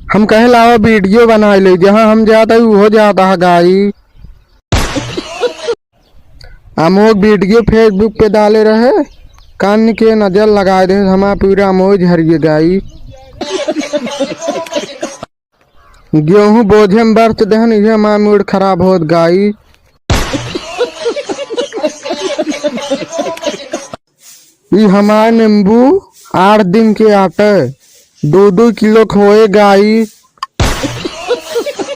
हम कहे लावा वीडियो बना ले, जहाँ हम जाता है वो जाता है गाई। हम वो वीडियो फेसबुक पे डाले रहे, कान के नजर लगा दे हमारा पूरा मोज हरिए गाई। गेहूं बोझे में बर्त दहन ये हमारा मूड खराब होत गाई। ये हमारे नींबू 8 दिन के आटे 2-2 किलो खोए गाई।